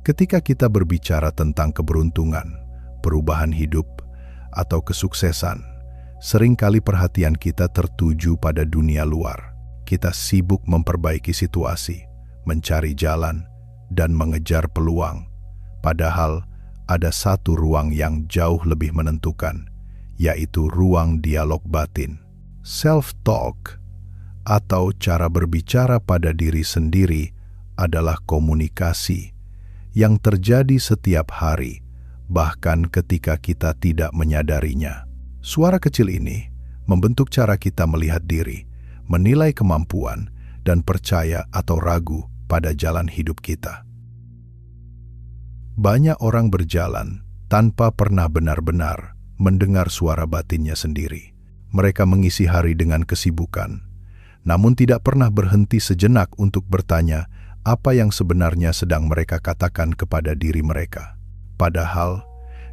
Ketika kita berbicara tentang keberuntungan, perubahan hidup, atau kesuksesan, seringkali perhatian kita tertuju pada dunia luar. Kita sibuk memperbaiki situasi, mencari jalan, dan mengejar peluang. Padahal ada satu ruang yang jauh lebih menentukan, yaitu ruang dialog batin. Self-talk, atau cara berbicara pada diri sendiri, adalah komunikasi yang terjadi setiap hari, bahkan ketika kita tidak menyadarinya. Suara kecil ini membentuk cara kita melihat diri, menilai kemampuan, dan percaya atau ragu pada jalan hidup kita. Banyak orang berjalan tanpa pernah benar-benar mendengar suara batinnya sendiri. Mereka mengisi hari dengan kesibukan, namun tidak pernah berhenti sejenak untuk bertanya apa yang sebenarnya sedang mereka katakan kepada diri mereka. Padahal,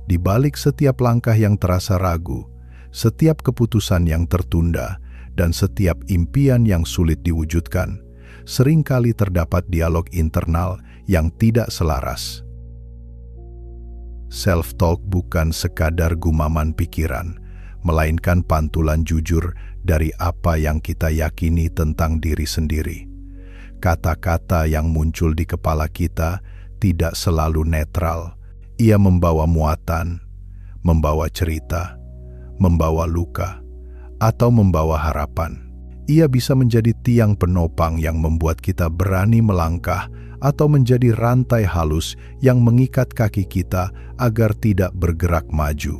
di balik setiap langkah yang terasa ragu, setiap keputusan yang tertunda, dan setiap impian yang sulit diwujudkan, seringkali terdapat dialog internal yang tidak selaras. Self-talk bukan sekadar gumaman pikiran, melainkan pantulan jujur dari apa yang kita yakini tentang diri sendiri. Kata-kata yang muncul di kepala kita tidak selalu netral. Ia membawa muatan, membawa cerita, membawa luka, atau membawa harapan. Ia bisa menjadi tiang penopang yang membuat kita berani melangkah, atau menjadi rantai halus yang mengikat kaki kita agar tidak bergerak maju.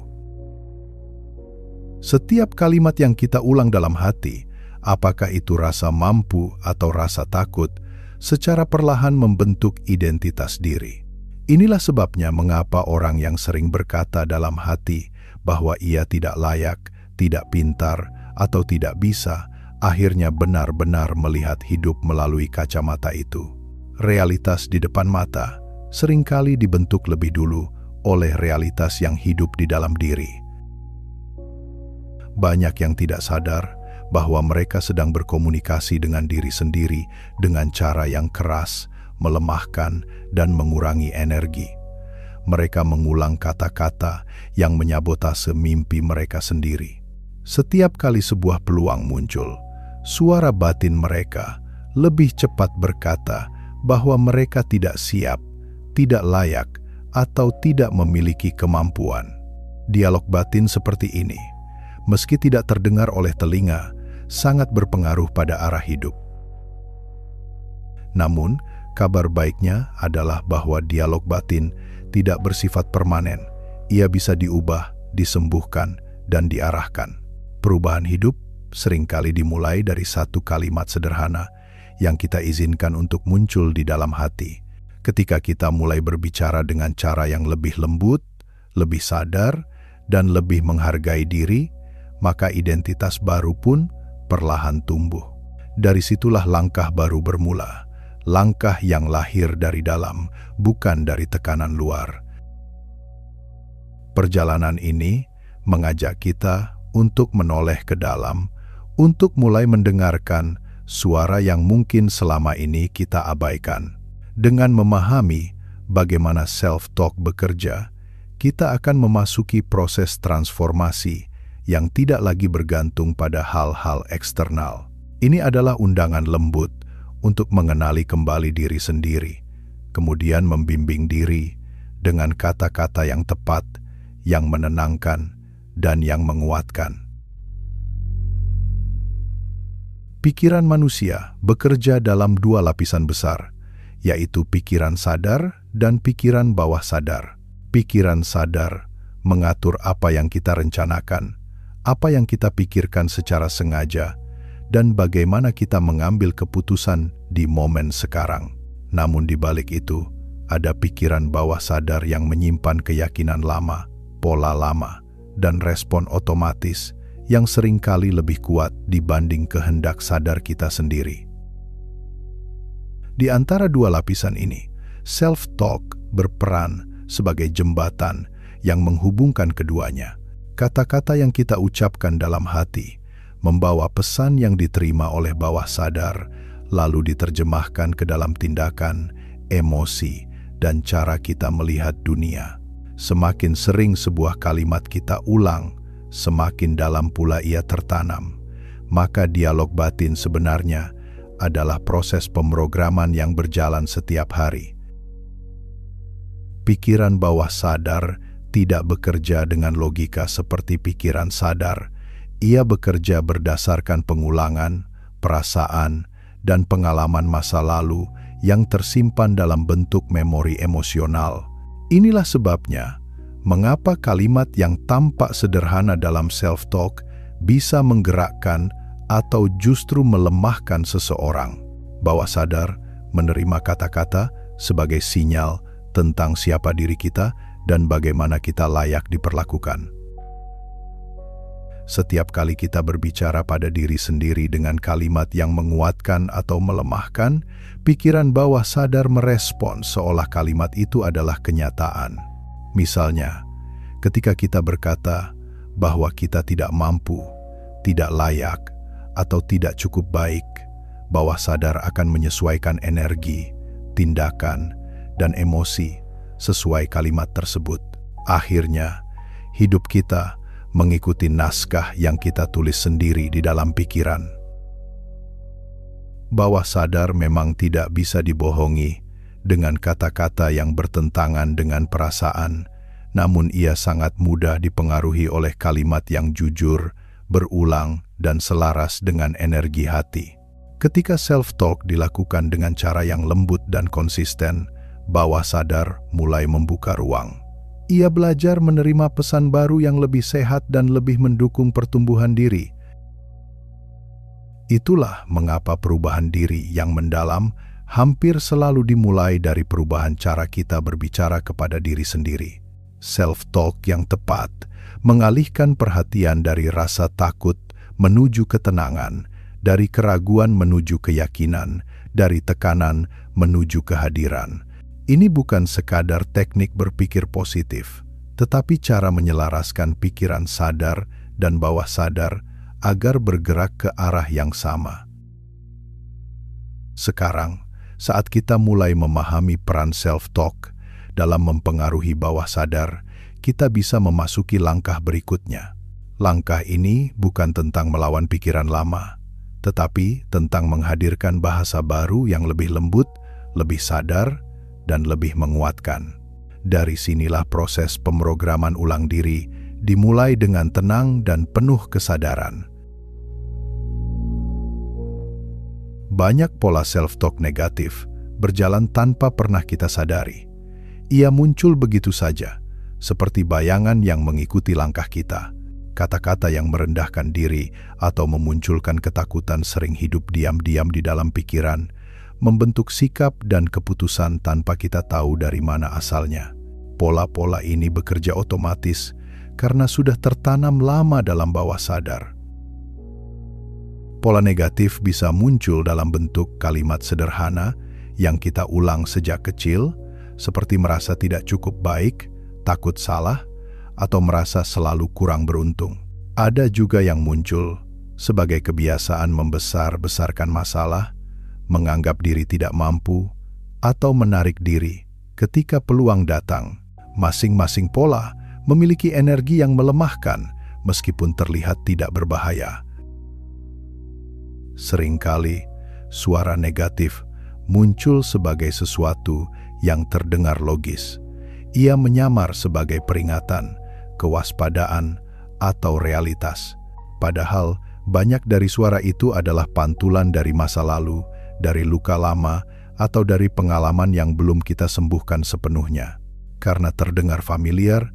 Setiap kalimat yang kita ulang dalam hati, apakah itu rasa mampu atau rasa takut, secara perlahan membentuk identitas diri. Inilah sebabnya mengapa orang yang sering berkata dalam hati bahwa ia tidak layak, tidak pintar, atau tidak bisa, akhirnya benar-benar melihat hidup melalui kacamata itu. Realitas di depan mata seringkali dibentuk lebih dulu oleh realitas yang hidup di dalam diri. Banyak yang tidak sadar bahwa mereka sedang berkomunikasi dengan diri sendiri dengan cara yang keras, melemahkan, dan mengurangi energi. Mereka mengulang kata-kata yang menyabotase mimpi mereka sendiri. Setiap kali sebuah peluang muncul, suara batin mereka lebih cepat berkata bahwa mereka tidak siap, tidak layak, atau tidak memiliki kemampuan. Dialog batin seperti ini, meski tidak terdengar oleh telinga, sangat berpengaruh pada arah hidup. Namun, kabar baiknya adalah bahwa dialog batin tidak bersifat permanen. Ia bisa diubah, disembuhkan, dan diarahkan. Perubahan hidup seringkali dimulai dari satu kalimat sederhana yang kita izinkan untuk muncul di dalam hati. Ketika kita mulai berbicara dengan cara yang lebih lembut, lebih sadar, dan lebih menghargai diri, maka identitas baru pun perlahan tumbuh. Dari situlah langkah baru bermula, langkah yang lahir dari dalam, bukan dari tekanan luar. Perjalanan ini mengajak kita untuk menoleh ke dalam, untuk mulai mendengarkan suara yang mungkin selama ini kita abaikan. Dengan memahami bagaimana self-talk bekerja, kita akan memasuki proses transformasi yang tidak lagi bergantung pada hal-hal eksternal. Ini adalah undangan lembut untuk mengenali kembali diri sendiri, kemudian membimbing diri dengan kata-kata yang tepat, yang menenangkan, dan yang menguatkan. Pikiran manusia bekerja dalam dua lapisan besar, yaitu pikiran sadar dan pikiran bawah sadar. Pikiran sadar mengatur apa yang kita rencanakan, apa yang kita pikirkan secara sengaja, dan bagaimana kita mengambil keputusan di momen sekarang. Namun di balik itu, ada pikiran bawah sadar yang menyimpan keyakinan lama, pola lama, dan respon otomatis yang seringkali lebih kuat dibanding kehendak sadar kita sendiri. Di antara dua lapisan ini, self-talk berperan sebagai jembatan yang menghubungkan keduanya. Kata-kata yang kita ucapkan dalam hati membawa pesan yang diterima oleh bawah sadar, lalu diterjemahkan ke dalam tindakan, emosi, dan cara kita melihat dunia. Semakin sering sebuah kalimat kita ulang, semakin dalam pula ia tertanam. Maka dialog batin sebenarnya adalah proses pemrograman yang berjalan setiap hari. Pikiran bawah sadar tidak bekerja dengan logika seperti pikiran sadar. Ia bekerja berdasarkan pengulangan, perasaan, dan pengalaman masa lalu yang tersimpan dalam bentuk memori emosional. Inilah sebabnya, mengapa kalimat yang tampak sederhana dalam self-talk bisa menggerakkan atau justru melemahkan seseorang. Bawah sadar menerima kata-kata sebagai sinyal tentang siapa diri kita dan bagaimana kita layak diperlakukan. Setiap kali kita berbicara pada diri sendiri dengan kalimat yang menguatkan atau melemahkan, pikiran bawah sadar merespons seolah kalimat itu adalah kenyataan. Misalnya, ketika kita berkata bahwa kita tidak mampu, tidak layak, atau tidak cukup baik, bawah sadar akan menyesuaikan energi, tindakan, dan emosi sesuai kalimat tersebut. Akhirnya, hidup kita mengikuti naskah yang kita tulis sendiri di dalam pikiran. Bawah sadar memang tidak bisa dibohongi dengan kata-kata yang bertentangan dengan perasaan, namun ia sangat mudah dipengaruhi oleh kalimat yang jujur, berulang, dan selaras dengan energi hati. Ketika self-talk dilakukan dengan cara yang lembut dan konsisten, bawah sadar mulai membuka ruang. Ia belajar menerima pesan baru yang lebih sehat dan lebih mendukung pertumbuhan diri. Itulah mengapa perubahan diri yang mendalam hampir selalu dimulai dari perubahan cara kita berbicara kepada diri sendiri. Self-talk yang tepat mengalihkan perhatian dari rasa takut menuju ketenangan, dari keraguan menuju keyakinan, dari tekanan menuju kehadiran. Ini bukan sekadar teknik berpikir positif, tetapi cara menyelaraskan pikiran sadar dan bawah sadar agar bergerak ke arah yang sama. Sekarang, saat kita mulai memahami peran self-talk dalam mempengaruhi bawah sadar, kita bisa memasuki langkah berikutnya. Langkah ini bukan tentang melawan pikiran lama, tetapi tentang menghadirkan bahasa baru yang lebih lembut, lebih sadar, dan lebih menguatkan. Dari sinilah proses pemrograman ulang diri dimulai dengan tenang dan penuh kesadaran. Banyak pola self-talk negatif berjalan tanpa pernah kita sadari. Ia muncul begitu saja, seperti bayangan yang mengikuti langkah kita. Kata-kata yang merendahkan diri atau memunculkan ketakutan sering hidup diam-diam di dalam pikiran, membentuk sikap dan keputusan tanpa kita tahu dari mana asalnya. Pola-pola ini bekerja otomatis karena sudah tertanam lama dalam bawah sadar. Pola negatif bisa muncul dalam bentuk kalimat sederhana yang kita ulang sejak kecil, seperti merasa tidak cukup baik, takut salah, atau merasa selalu kurang beruntung. Ada juga yang muncul sebagai kebiasaan membesar-besarkan masalah, menganggap diri tidak mampu, atau menarik diri ketika peluang datang. Masing-masing pola memiliki energi yang melemahkan meskipun terlihat tidak berbahaya. Seringkali, suara negatif muncul sebagai sesuatu yang terdengar logis. Ia menyamar sebagai peringatan, kewaspadaan, atau realitas. Padahal, banyak dari suara itu adalah pantulan dari masa lalu, dari luka lama, atau dari pengalaman yang belum kita sembuhkan sepenuhnya. Karena terdengar familiar,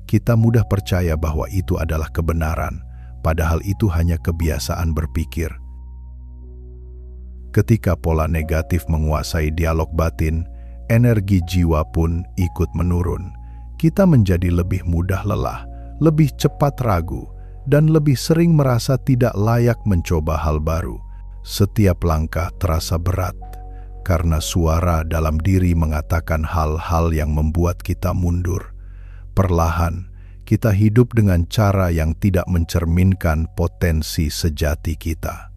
kita mudah percaya bahwa itu adalah kebenaran, padahal itu hanya kebiasaan berpikir. Ketika pola negatif menguasai dialog batin, energi jiwa pun ikut menurun. Kita menjadi lebih mudah lelah, lebih cepat ragu, dan lebih sering merasa tidak layak mencoba hal baru. Setiap langkah terasa berat, karena suara dalam diri mengatakan hal-hal yang membuat kita mundur. Perlahan, kita hidup dengan cara yang tidak mencerminkan potensi sejati kita.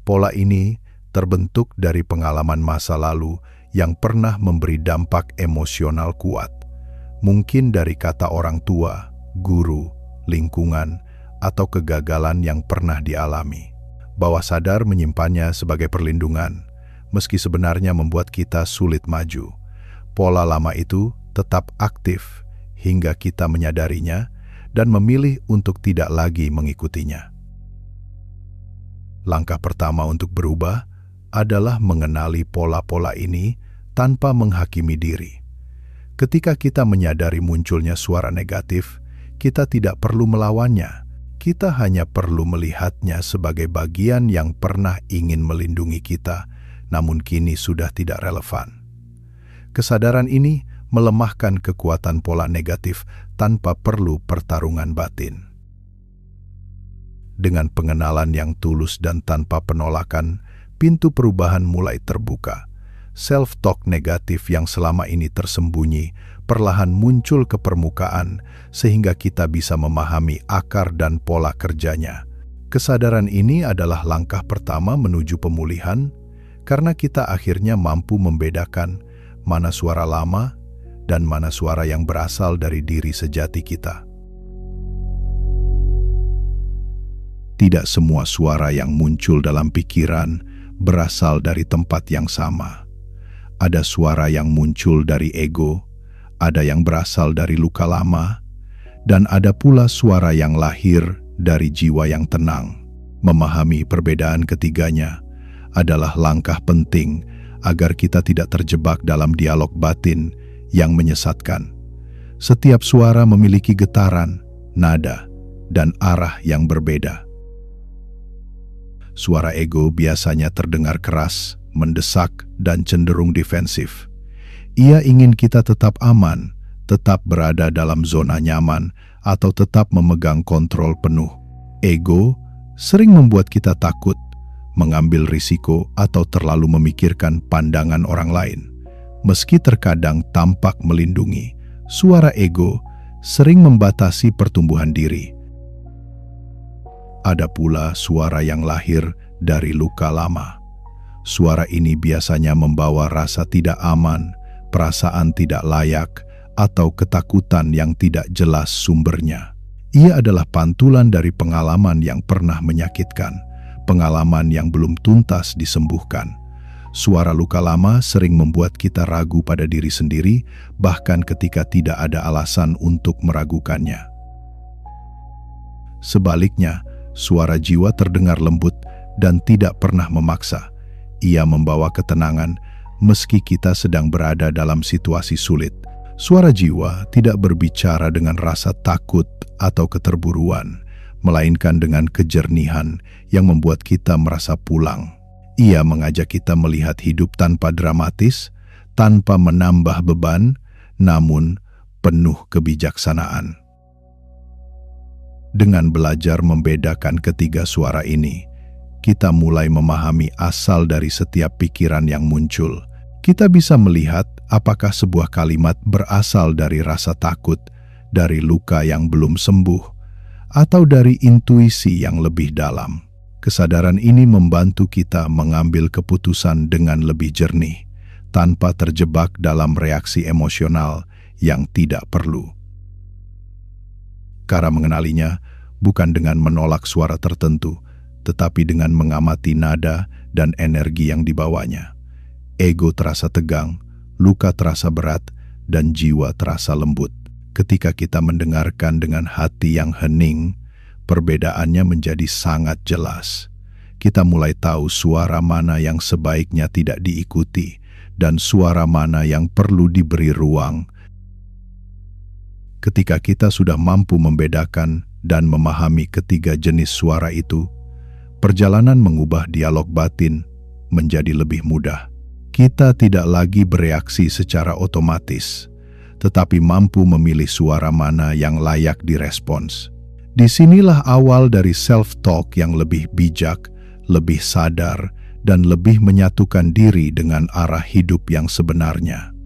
Pola ini terbentuk dari pengalaman masa lalu yang pernah memberi dampak emosional kuat. Mungkin dari kata orang tua, guru, lingkungan, atau kegagalan yang pernah dialami. Bawah sadar menyimpannya sebagai perlindungan, meski sebenarnya membuat kita sulit maju. Pola lama itu tetap aktif hingga kita menyadarinya dan memilih untuk tidak lagi mengikutinya. Langkah pertama untuk berubah adalah mengenali pola-pola ini tanpa menghakimi diri. Ketika kita menyadari munculnya suara negatif, kita tidak perlu melawannya. Kita hanya perlu melihatnya sebagai bagian yang pernah ingin melindungi kita, namun kini sudah tidak relevan. Kesadaran ini melemahkan kekuatan pola negatif tanpa perlu pertarungan batin. Dengan pengenalan yang tulus dan tanpa penolakan, pintu perubahan mulai terbuka. Self-talk negatif yang selama ini tersembunyi perlahan muncul ke permukaan sehingga kita bisa memahami akar dan pola kerjanya. Kesadaran ini adalah langkah pertama menuju pemulihan karena kita akhirnya mampu membedakan mana suara lama dan mana suara yang berasal dari diri sejati kita. Tidak semua suara yang muncul dalam pikiran berasal dari tempat yang sama. Ada suara yang muncul dari ego, ada yang berasal dari luka lama, dan ada pula suara yang lahir dari jiwa yang tenang. Memahami perbedaan ketiganya adalah langkah penting agar kita tidak terjebak dalam dialog batin yang menyesatkan. Setiap suara memiliki getaran, nada, dan arah yang berbeda. Suara ego biasanya terdengar keras, mendesak, dan cenderung defensif. Ia ingin kita tetap aman, tetap berada dalam zona nyaman, atau tetap memegang kontrol penuh. Ego sering membuat kita takut, mengambil risiko, atau terlalu memikirkan pandangan orang lain. Meski terkadang tampak melindungi, suara ego sering membatasi pertumbuhan diri. Ada pula suara yang lahir dari luka lama. Suara ini biasanya membawa rasa tidak aman, perasaan tidak layak, atau ketakutan yang tidak jelas sumbernya. Ia adalah pantulan dari pengalaman yang pernah menyakitkan, pengalaman yang belum tuntas disembuhkan. Suara luka lama sering membuat kita ragu pada diri sendiri, bahkan ketika tidak ada alasan untuk meragukannya. Sebaliknya, suara jiwa terdengar lembut dan tidak pernah memaksa. Ia membawa ketenangan meski kita sedang berada dalam situasi sulit. Suara jiwa tidak berbicara dengan rasa takut atau keterburuan, melainkan dengan kejernihan yang membuat kita merasa pulang. Ia mengajak kita melihat hidup tanpa dramatis, tanpa menambah beban, namun penuh kebijaksanaan. Dengan belajar membedakan ketiga suara ini, kita mulai memahami asal dari setiap pikiran yang muncul. Kita bisa melihat apakah sebuah kalimat berasal dari rasa takut, dari luka yang belum sembuh, atau dari intuisi yang lebih dalam. Kesadaran ini membantu kita mengambil keputusan dengan lebih jernih, tanpa terjebak dalam reaksi emosional yang tidak perlu. Cara mengenalinya bukan dengan menolak suara tertentu, tetapi dengan mengamati nada dan energi yang dibawanya. Ego terasa tegang, luka terasa berat, dan jiwa terasa lembut. Ketika kita mendengarkan dengan hati yang hening, perbedaannya menjadi sangat jelas. Kita mulai tahu suara mana yang sebaiknya tidak diikuti, dan suara mana yang perlu diberi ruang. Ketika kita sudah mampu membedakan dan memahami ketiga jenis suara itu, perjalanan mengubah dialog batin menjadi lebih mudah. Kita tidak lagi bereaksi secara otomatis, tetapi mampu memilih suara mana yang layak direspons. Disinilah awal dari self-talk yang lebih bijak, lebih sadar, dan lebih menyatukan diri dengan arah hidup yang sebenarnya.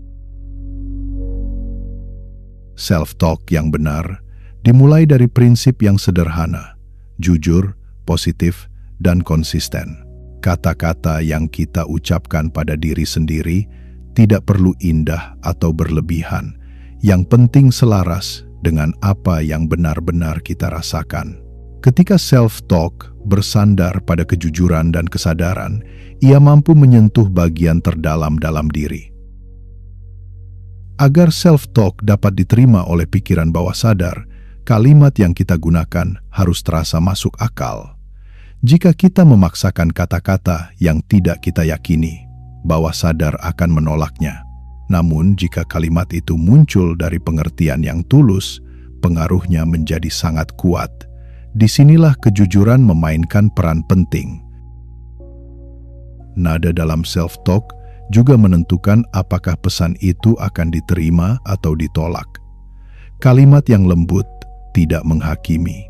Self-talk yang benar dimulai dari prinsip yang sederhana, jujur, positif, dan konsisten. Kata-kata yang kita ucapkan pada diri sendiri tidak perlu indah atau berlebihan. Yang penting selaras dengan apa yang benar-benar kita rasakan. Ketika self-talk bersandar pada kejujuran dan kesadaran, ia mampu menyentuh bagian terdalam dalam diri. Agar self-talk dapat diterima oleh pikiran bawah sadar, kalimat yang kita gunakan harus terasa masuk akal. Jika kita memaksakan kata-kata yang tidak kita yakini, bawah sadar akan menolaknya. Namun, jika kalimat itu muncul dari pengertian yang tulus, pengaruhnya menjadi sangat kuat. Disinilah kejujuran memainkan peran penting. Nada dalam self-talk juga menentukan apakah pesan itu akan diterima atau ditolak. Kalimat yang lembut, tidak menghakimi,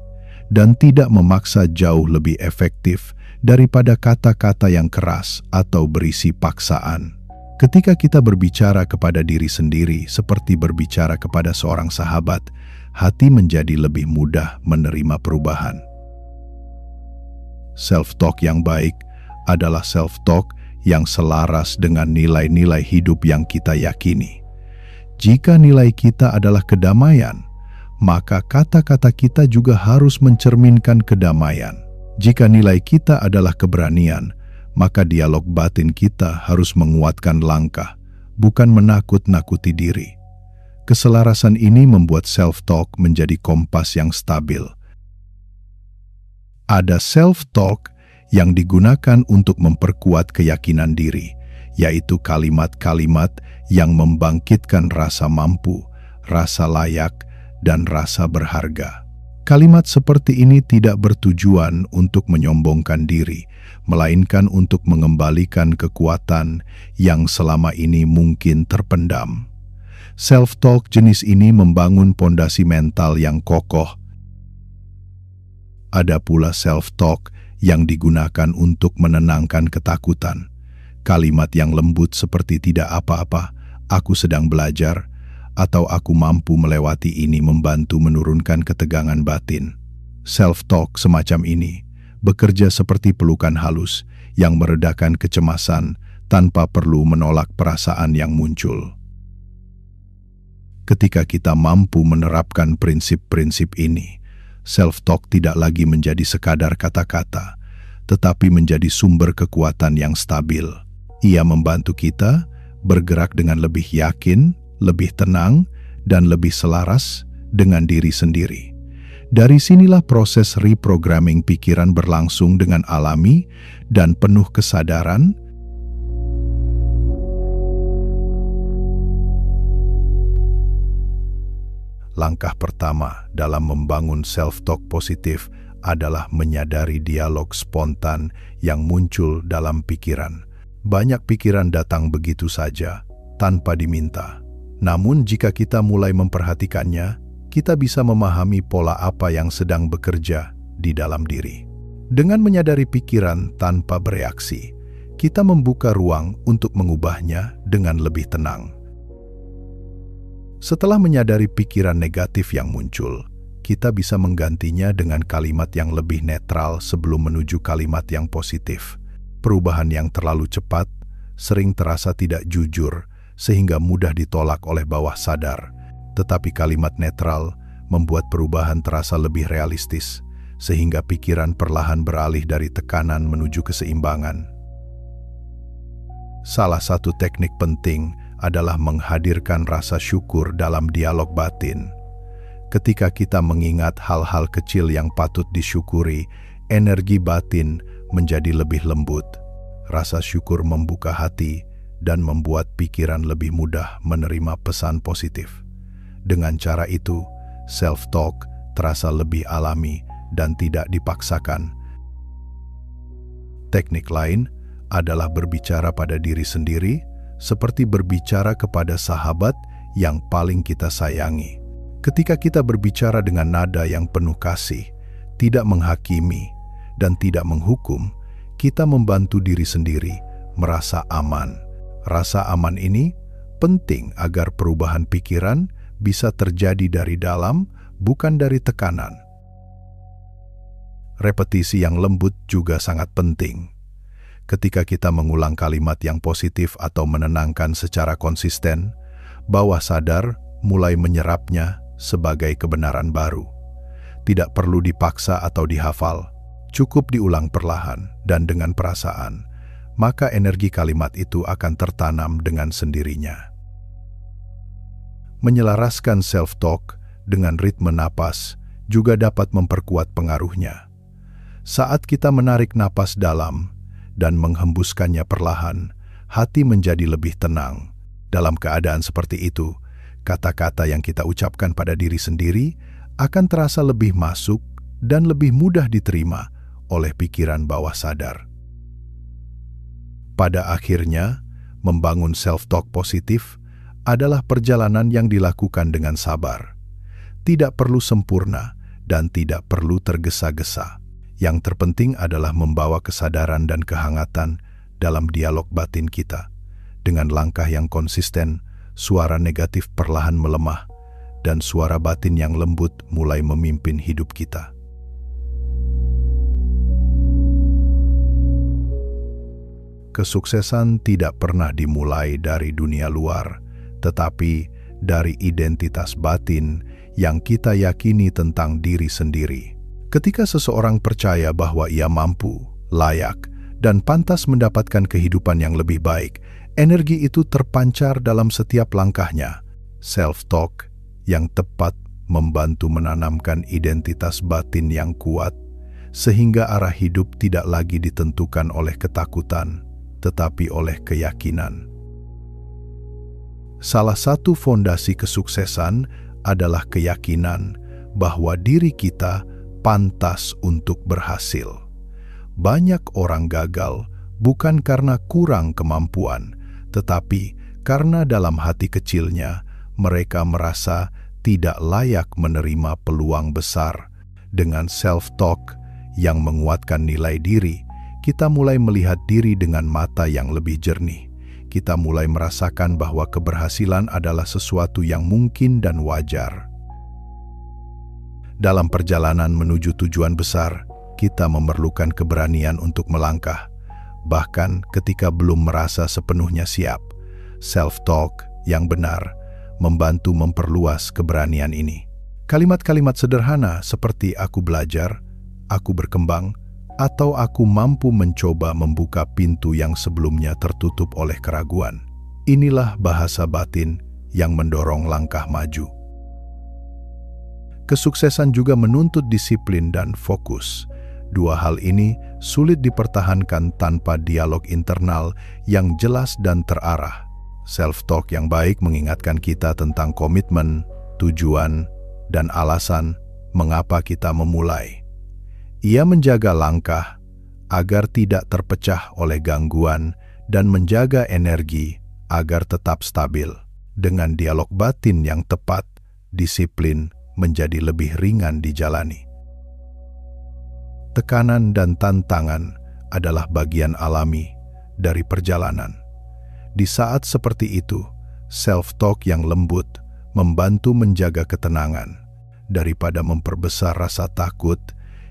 dan tidak memaksa jauh lebih efektif daripada kata-kata yang keras atau berisi paksaan. Ketika kita berbicara kepada diri sendiri seperti berbicara kepada seorang sahabat, hati menjadi lebih mudah menerima perubahan. Self-talk yang baik adalah self-talk yang selaras dengan nilai-nilai hidup yang kita yakini. Jika nilai kita adalah kedamaian, maka kata-kata kita juga harus mencerminkan kedamaian. Jika nilai kita adalah keberanian, maka dialog batin kita harus menguatkan langkah, bukan menakut-nakuti diri. Keselarasan ini membuat self-talk menjadi kompas yang stabil. Ada self-talk yang digunakan untuk memperkuat keyakinan diri, yaitu kalimat-kalimat yang membangkitkan rasa mampu, rasa layak, dan rasa berharga. Kalimat seperti ini tidak bertujuan untuk menyombongkan diri, melainkan untuk mengembalikan kekuatan yang selama ini mungkin terpendam. Self-talk jenis ini membangun pondasi mental yang kokoh. Ada pula self-talk yang digunakan untuk menenangkan ketakutan. Kalimat yang lembut seperti tidak apa-apa, aku sedang belajar, atau aku mampu melewati ini membantu menurunkan ketegangan batin. Self-talk semacam ini bekerja seperti pelukan halus yang meredakan kecemasan tanpa perlu menolak perasaan yang muncul. Ketika kita mampu menerapkan prinsip-prinsip ini, self-talk tidak lagi menjadi sekadar kata-kata, tetapi menjadi sumber kekuatan yang stabil. Ia membantu kita bergerak dengan lebih yakin, lebih tenang, dan lebih selaras dengan diri sendiri. Dari sinilah proses reprogramming pikiran berlangsung dengan alami dan penuh kesadaran. Langkah pertama dalam membangun self-talk positif adalah menyadari dialog spontan yang muncul dalam pikiran. Banyak pikiran datang begitu saja, tanpa diminta. Namun jika kita mulai memperhatikannya, kita bisa memahami pola apa yang sedang bekerja di dalam diri. Dengan menyadari pikiran tanpa bereaksi, kita membuka ruang untuk mengubahnya dengan lebih tenang. Setelah menyadari pikiran negatif yang muncul, kita bisa menggantinya dengan kalimat yang lebih netral sebelum menuju kalimat yang positif. Perubahan yang terlalu cepat sering terasa tidak jujur, sehingga mudah ditolak oleh bawah sadar. Tetapi kalimat netral membuat perubahan terasa lebih realistis, sehingga pikiran perlahan beralih dari tekanan menuju keseimbangan. Salah satu teknik penting adalah menghadirkan rasa syukur dalam dialog batin. Ketika kita mengingat hal-hal kecil yang patut disyukuri, energi batin menjadi lebih lembut. Rasa syukur membuka hati dan membuat pikiran lebih mudah menerima pesan positif. Dengan cara itu, self-talk terasa lebih alami dan tidak dipaksakan. Teknik lain adalah berbicara pada diri sendiri, seperti berbicara kepada sahabat yang paling kita sayangi. Ketika kita berbicara dengan nada yang penuh kasih, tidak menghakimi, dan tidak menghukum, kita membantu diri sendiri merasa aman. Rasa aman ini penting agar perubahan pikiran bisa terjadi dari dalam, bukan dari tekanan. Repetisi yang lembut juga sangat penting. Ketika kita mengulang kalimat yang positif atau menenangkan secara konsisten, bawah sadar mulai menyerapnya sebagai kebenaran baru. Tidak perlu dipaksa atau dihafal, cukup diulang perlahan dan dengan perasaan, maka energi kalimat itu akan tertanam dengan sendirinya. Menyelaraskan self-talk dengan ritme napas juga dapat memperkuat pengaruhnya. Saat kita menarik napas dalam dan menghembuskannya perlahan, hati menjadi lebih tenang. Dalam keadaan seperti itu, kata-kata yang kita ucapkan pada diri sendiri akan terasa lebih masuk dan lebih mudah diterima oleh pikiran bawah sadar. Pada akhirnya, membangun self-talk positif adalah perjalanan yang dilakukan dengan sabar. Tidak perlu sempurna dan tidak perlu tergesa-gesa. Yang terpenting adalah membawa kesadaran dan kehangatan dalam dialog batin kita. Dengan langkah yang konsisten, suara negatif perlahan melemah dan suara batin yang lembut mulai memimpin hidup kita. Kesuksesan tidak pernah dimulai dari dunia luar, tetapi dari identitas batin yang kita yakini tentang diri sendiri. Ketika seseorang percaya bahwa ia mampu, layak, dan pantas mendapatkan kehidupan yang lebih baik, energi itu terpancar dalam setiap langkahnya. Self-talk yang tepat membantu menanamkan identitas batin yang kuat, sehingga arah hidup tidak lagi ditentukan oleh ketakutan, tetapi oleh keyakinan. Salah satu fondasi kesuksesan adalah keyakinan bahwa diri kita pantas untuk berhasil. Banyak orang gagal bukan karena kurang kemampuan, tetapi karena dalam hati kecilnya mereka merasa tidak layak menerima peluang besar. Dengan self-talk yang menguatkan nilai diri, kita mulai melihat diri dengan mata yang lebih jernih. Kita mulai merasakan bahwa keberhasilan adalah sesuatu yang mungkin dan wajar. Dalam perjalanan menuju tujuan besar, kita memerlukan keberanian untuk melangkah. Bahkan ketika belum merasa sepenuhnya siap, self-talk yang benar membantu memperluas keberanian ini. Kalimat-kalimat sederhana seperti "aku belajar", "aku berkembang", atau "aku mampu mencoba" membuka pintu yang sebelumnya tertutup oleh keraguan. Inilah bahasa batin yang mendorong langkah maju. Kesuksesan juga menuntut disiplin dan fokus. Dua hal ini sulit dipertahankan tanpa dialog internal yang jelas dan terarah. Self-talk yang baik mengingatkan kita tentang komitmen, tujuan, dan alasan mengapa kita memulai. Ia menjaga langkah agar tidak terpecah oleh gangguan dan menjaga energi agar tetap stabil. Dengan dialog batin yang tepat, disiplin menjadi lebih ringan dijalani. Tekanan dan tantangan adalah bagian alami dari perjalanan. Di saat seperti itu, self-talk yang lembut membantu menjaga ketenangan. Daripada memperbesar rasa takut,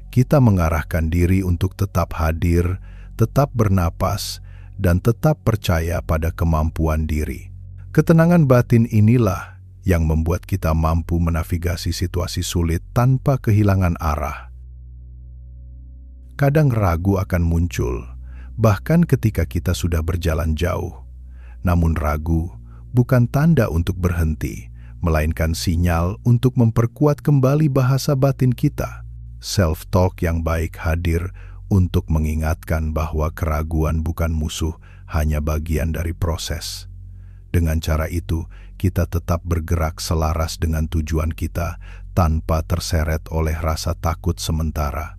kita mengarahkan diri untuk tetap hadir, tetap bernapas, dan tetap percaya pada kemampuan diri. Ketenangan batin inilah yang membuat kita mampu menavigasi situasi sulit tanpa kehilangan arah. Kadang ragu akan muncul, bahkan ketika kita sudah berjalan jauh. Namun ragu bukan tanda untuk berhenti, melainkan sinyal untuk memperkuat kembali bahasa batin kita. Self-talk yang baik hadir untuk mengingatkan bahwa keraguan bukan musuh, hanya bagian dari proses. Dengan cara itu, kita tetap bergerak selaras dengan tujuan kita tanpa terseret oleh rasa takut sementara.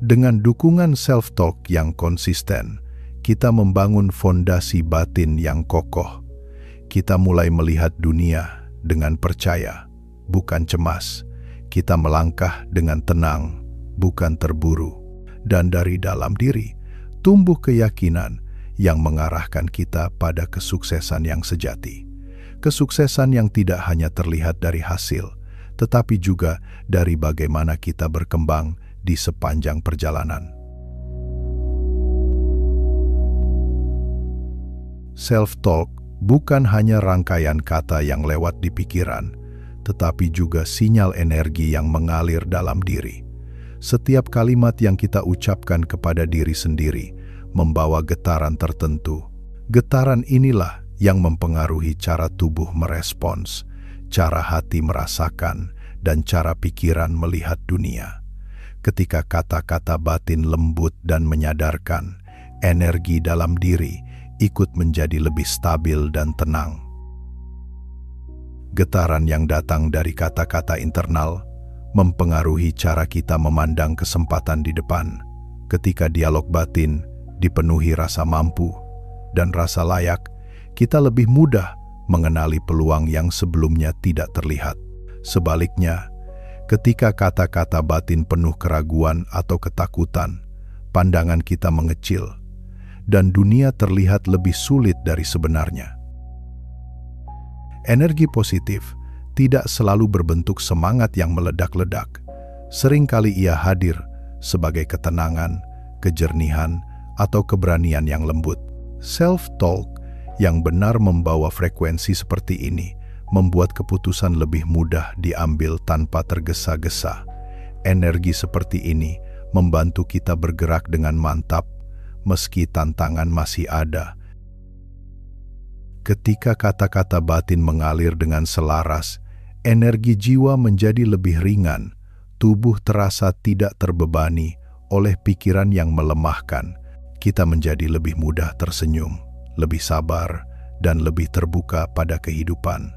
Dengan dukungan self-talk yang konsisten, kita membangun fondasi batin yang kokoh. Kita mulai melihat dunia dengan percaya, bukan cemas. Kita melangkah dengan tenang, bukan terburu. Dan dari dalam diri, tumbuh keyakinan yang mengarahkan kita pada kesuksesan yang sejati. Kesuksesan yang tidak hanya terlihat dari hasil, tetapi juga dari bagaimana kita berkembang di sepanjang perjalanan. Self-talk bukan hanya rangkaian kata yang lewat di pikiran, tetapi juga sinyal energi yang mengalir dalam diri. Setiap kalimat yang kita ucapkan kepada diri sendiri membawa getaran tertentu. Getaran inilah yang mempengaruhi cara tubuh merespons, cara hati merasakan, dan cara pikiran melihat dunia. Ketika kata-kata batin lembut dan menyadarkan, energi dalam diri ikut menjadi lebih stabil dan tenang. Getaran yang datang dari kata-kata internal mempengaruhi cara kita memandang kesempatan di depan. Ketika dialog batin dipenuhi rasa mampu dan rasa layak, kita lebih mudah mengenali peluang yang sebelumnya tidak terlihat. Sebaliknya, ketika kata-kata batin penuh keraguan atau ketakutan, pandangan kita mengecil, dan dunia terlihat lebih sulit dari sebenarnya. Energi positif tidak selalu berbentuk semangat yang meledak-ledak. Seringkali ia hadir sebagai ketenangan, kejernihan, atau keberanian yang lembut. Self-talk yang benar membawa frekuensi seperti ini membuat keputusan lebih mudah diambil tanpa tergesa-gesa. Energi seperti ini membantu kita bergerak dengan mantap, meski tantangan masih ada. Ketika kata-kata batin mengalir dengan selaras, energi jiwa menjadi lebih ringan, tubuh terasa tidak terbebani oleh pikiran yang melemahkan. Kita menjadi lebih mudah tersenyum, lebih sabar, dan lebih terbuka pada kehidupan.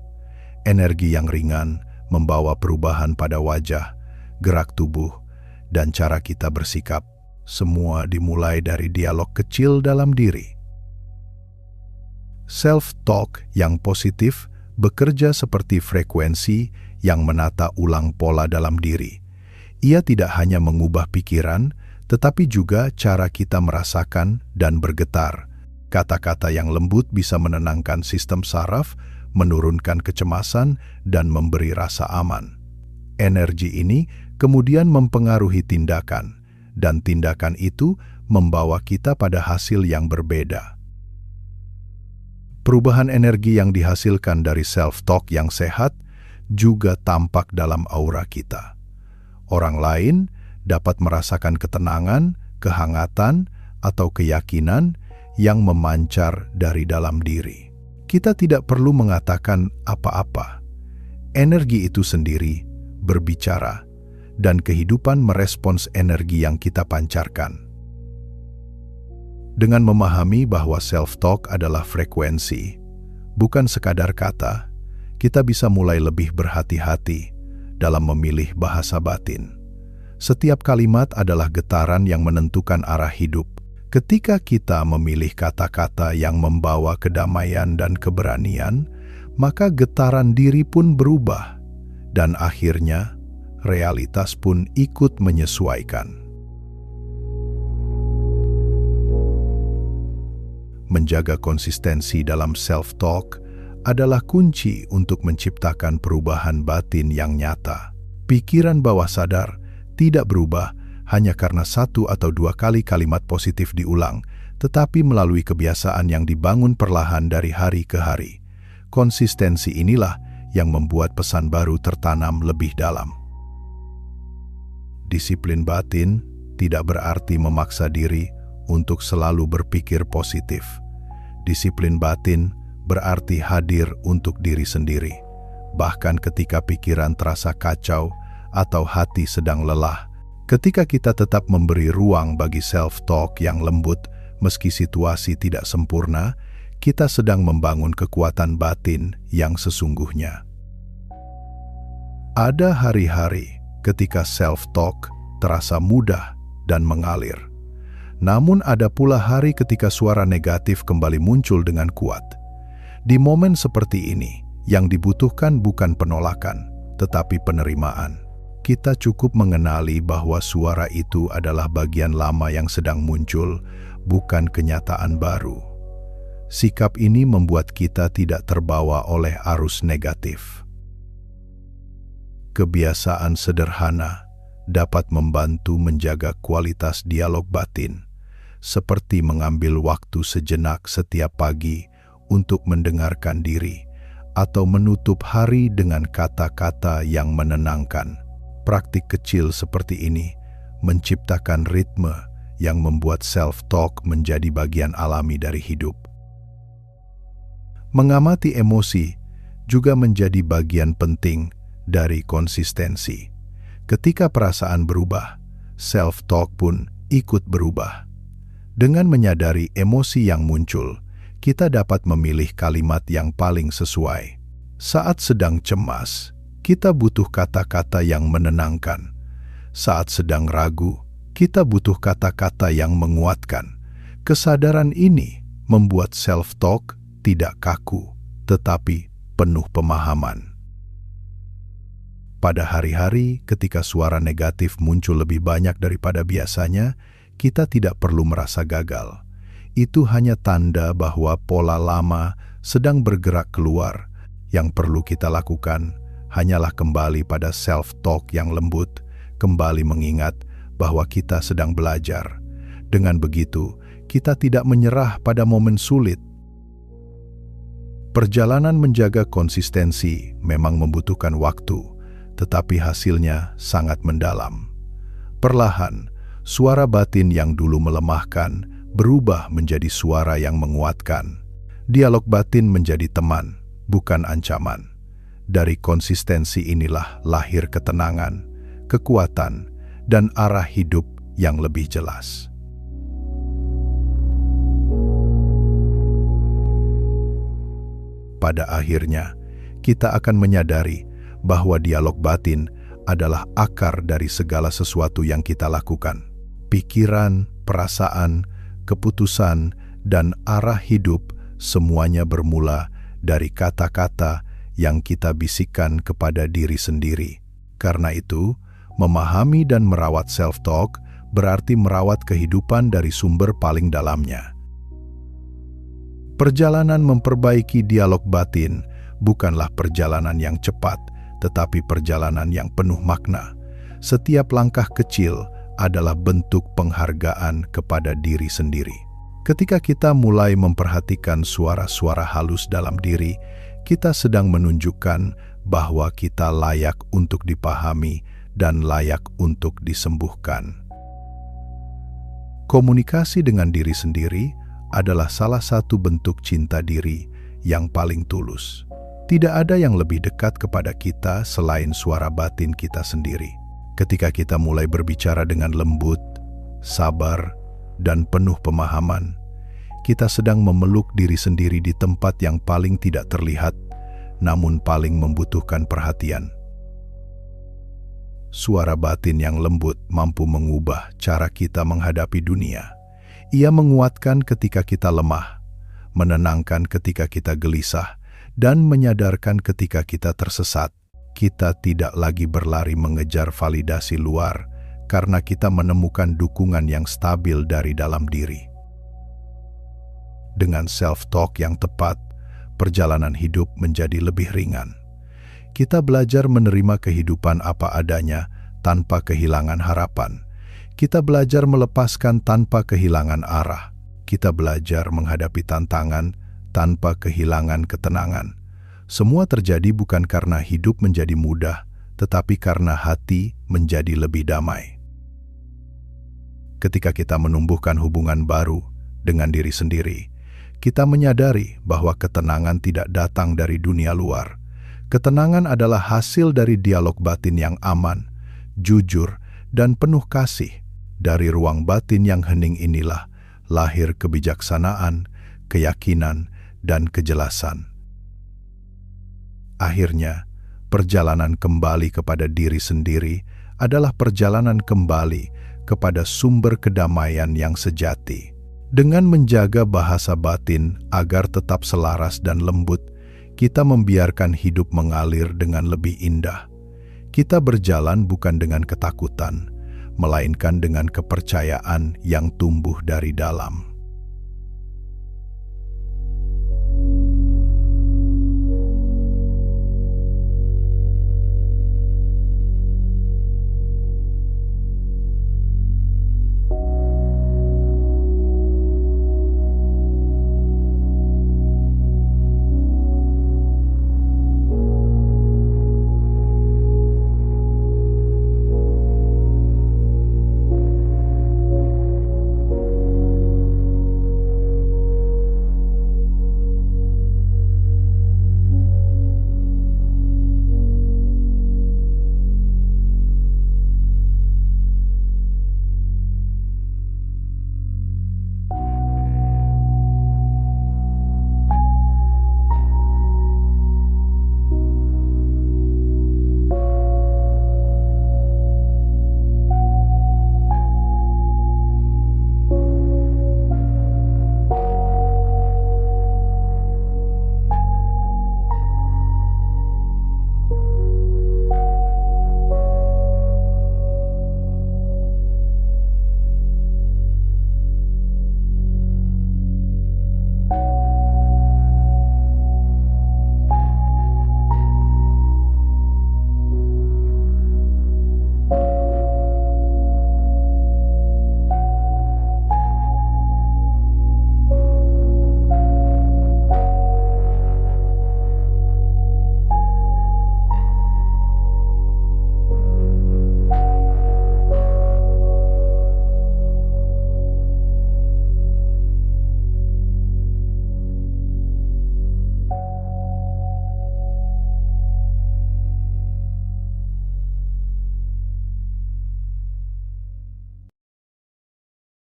Energi yang ringan membawa perubahan pada wajah, gerak tubuh, dan cara kita bersikap. Semua dimulai dari dialog kecil dalam diri. Self-talk yang positif bekerja seperti frekuensi yang menata ulang pola dalam diri. Ia tidak hanya mengubah pikiran, tetapi juga cara kita merasakan dan bergetar. Kata-kata yang lembut bisa menenangkan sistem saraf, menurunkan kecemasan, dan memberi rasa aman. Energi ini kemudian mempengaruhi tindakan, dan tindakan itu membawa kita pada hasil yang berbeda. Perubahan energi yang dihasilkan dari self-talk yang sehat juga tampak dalam aura kita. Orang lain dapat merasakan ketenangan, kehangatan, atau keyakinan yang memancar dari dalam diri. Kita tidak perlu mengatakan apa-apa. Energi itu sendiri berbicara, dan kehidupan merespons energi yang kita pancarkan. Dengan memahami bahwa self-talk adalah frekuensi, bukan sekadar kata, kita bisa mulai lebih berhati-hati dalam memilih bahasa batin. Setiap kalimat adalah getaran yang menentukan arah hidup. Ketika kita memilih kata-kata yang membawa kedamaian dan keberanian, maka getaran diri pun berubah, dan akhirnya realitas pun ikut menyesuaikan. Menjaga konsistensi dalam self-talk adalah kunci untuk menciptakan perubahan batin yang nyata. Pikiran bawah sadar tidak berubah hanya karena satu atau dua kali kalimat positif diulang, tetapi melalui kebiasaan yang dibangun perlahan dari hari ke hari. Konsistensi inilah yang membuat pesan baru tertanam lebih dalam. Disiplin batin tidak berarti memaksa diri untuk selalu berpikir positif. Disiplin batin berarti hadir untuk diri sendiri, bahkan ketika pikiran terasa kacau atau hati sedang lelah. Ketika kita tetap memberi ruang bagi self-talk yang lembut, meski situasi tidak sempurna, kita sedang membangun kekuatan batin yang sesungguhnya. Ada hari-hari ketika self-talk terasa mudah dan mengalir. Namun ada pula hari ketika suara negatif kembali muncul dengan kuat. Di momen seperti ini, yang dibutuhkan bukan penolakan, tetapi penerimaan. Kita cukup mengenali bahwa suara itu adalah bagian lama yang sedang muncul, bukan kenyataan baru. Sikap ini membuat kita tidak terbawa oleh arus negatif. Kebiasaan sederhana dapat membantu menjaga kualitas dialog batin, seperti mengambil waktu sejenak setiap pagi untuk mendengarkan diri atau menutup hari dengan kata-kata yang menenangkan. Praktik kecil seperti ini menciptakan ritme yang membuat self-talk menjadi bagian alami dari hidup. Mengamati emosi juga menjadi bagian penting dari konsistensi. Ketika perasaan berubah, self-talk pun ikut berubah. Dengan menyadari emosi yang muncul, kita dapat memilih kalimat yang paling sesuai. Saat sedang cemas, kita butuh kata-kata yang menenangkan. Saat sedang ragu, kita butuh kata-kata yang menguatkan. Kesadaran ini membuat self-talk tidak kaku, tetapi penuh pemahaman. Pada hari-hari ketika suara negatif muncul lebih banyak daripada biasanya, kita tidak perlu merasa gagal. Itu hanya tanda bahwa pola lama sedang bergerak keluar. Yang perlu kita lakukan hanyalah kembali pada self-talk yang lembut, kembali mengingat bahwa kita sedang belajar. Dengan begitu, kita tidak menyerah pada momen sulit. Perjalanan menjaga konsistensi memang membutuhkan waktu, tetapi hasilnya sangat mendalam. Perlahan, suara batin yang dulu melemahkan berubah menjadi suara yang menguatkan. Dialog batin menjadi teman, bukan ancaman. Dari konsistensi inilah lahir ketenangan, kekuatan, dan arah hidup yang lebih jelas. Pada akhirnya, kita akan menyadari bahwa dialog batin adalah akar dari segala sesuatu yang kita lakukan. Pikiran, perasaan, keputusan, dan arah hidup semuanya bermula dari kata-kata yang kita bisikkan kepada diri sendiri. Karena itu, memahami dan merawat self-talk berarti merawat kehidupan dari sumber paling dalamnya. Perjalanan memperbaiki dialog batin bukanlah perjalanan yang cepat, tetapi perjalanan yang penuh makna. Setiap langkah kecil adalah bentuk penghargaan kepada diri sendiri. Ketika kita mulai memperhatikan suara-suara halus dalam diri, kita sedang menunjukkan bahwa kita layak untuk dipahami dan layak untuk disembuhkan. Komunikasi dengan diri sendiri adalah salah satu bentuk cinta diri yang paling tulus. Tidak ada yang lebih dekat kepada kita selain suara batin kita sendiri. Ketika kita mulai berbicara dengan lembut, sabar, dan penuh pemahaman, kita sedang memeluk diri sendiri di tempat yang paling tidak terlihat, namun paling membutuhkan perhatian. Suara batin yang lembut mampu mengubah cara kita menghadapi dunia. Ia menguatkan ketika kita lemah, menenangkan ketika kita gelisah, dan menyadarkan ketika kita tersesat. Kita tidak lagi berlari mengejar validasi luar karena kita menemukan dukungan yang stabil dari dalam diri. Dengan self-talk yang tepat, perjalanan hidup menjadi lebih ringan. Kita belajar menerima kehidupan apa adanya tanpa kehilangan harapan. Kita belajar melepaskan tanpa kehilangan arah. Kita belajar menghadapi tantangan tanpa kehilangan ketenangan. Semua terjadi bukan karena hidup menjadi mudah, tetapi karena hati menjadi lebih damai. Ketika kita menumbuhkan hubungan baru dengan diri sendiri, kita menyadari bahwa ketenangan tidak datang dari dunia luar. Ketenangan adalah hasil dari dialog batin yang aman, jujur, dan penuh kasih. Dari ruang batin yang hening inilah lahir kebijaksanaan, keyakinan, dan kejelasan. Akhirnya, perjalanan kembali kepada diri sendiri adalah perjalanan kembali kepada sumber kedamaian yang sejati. Dengan menjaga bahasa batin agar tetap selaras dan lembut, kita membiarkan hidup mengalir dengan lebih indah. Kita berjalan bukan dengan ketakutan, melainkan dengan kepercayaan yang tumbuh dari dalam.